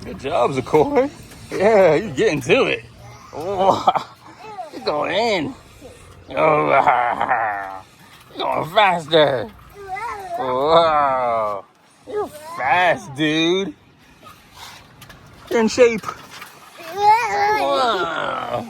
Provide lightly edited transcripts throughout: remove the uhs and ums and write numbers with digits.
Good job, Zakor. Yeah, you're getting to it. Oh, you're going in. Oh, you're going faster. Wow. You're fast, dude. You're in shape. Wow.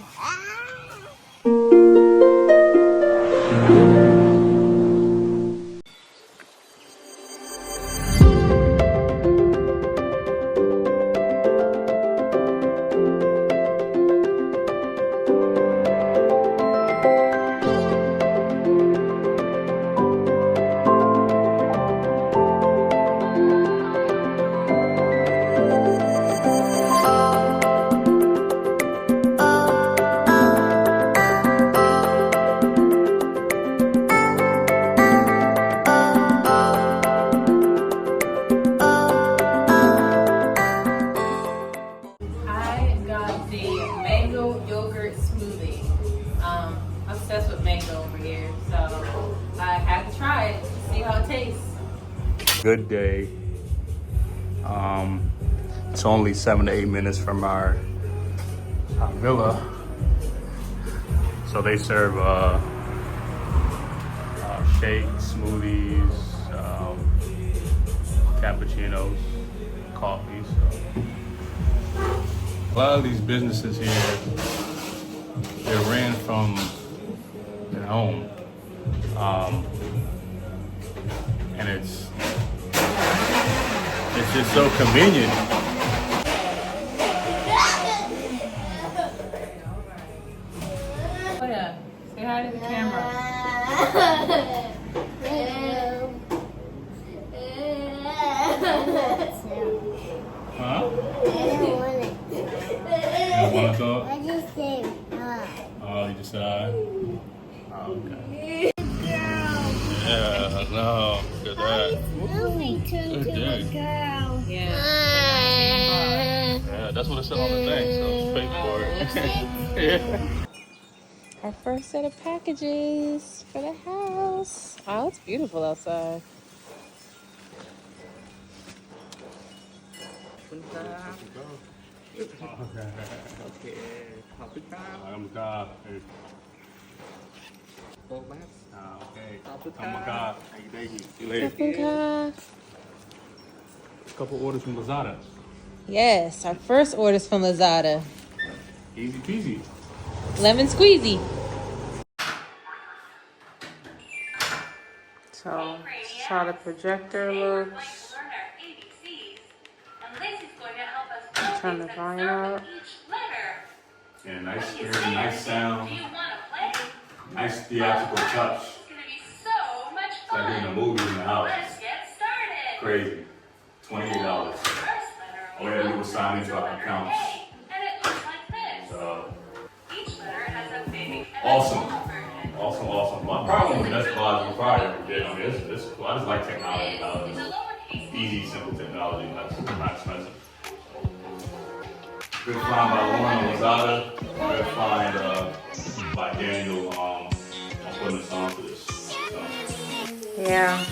Obsessed with mango over here, so I had to try it to see how it tastes. Good day. It's only 7 to 8 minutes from our villa, so they serve shakes, smoothies, cappuccinos, coffee. So a lot of these businesses here, they're ran from at home, and it's just so convenient. Oh yeah, say hi to the camera. Huh? You don't want to talk? I just said hi. Oh, you just said hi? Oh, okay. Yeah, no, look at that. Moving to Good a day. girl. Yeah. Yeah, that's what it said on the thing, so pay for it. Yeah. Our first set of packages for the house. Oh, it's beautiful outside. Couple orders from Lazada. Yes, our first order's from Lazada. Easy peasy. Lemon squeezy. So, this is how the projector looks. Turn the volume up. Yeah, nice screen, nice sound, nice theatrical touch. It's like being a movie in the house. Crazy. $28. All we had to do was sign into our accounts. So, awesome. Awesome. My problem with Best Buy is I mean, it's cool. I just like technology. Easy, simple technology. That's not expensive. Good find by Lauren on Lazada. Good find by Daniel. I'm putting this on for this. So. Yeah.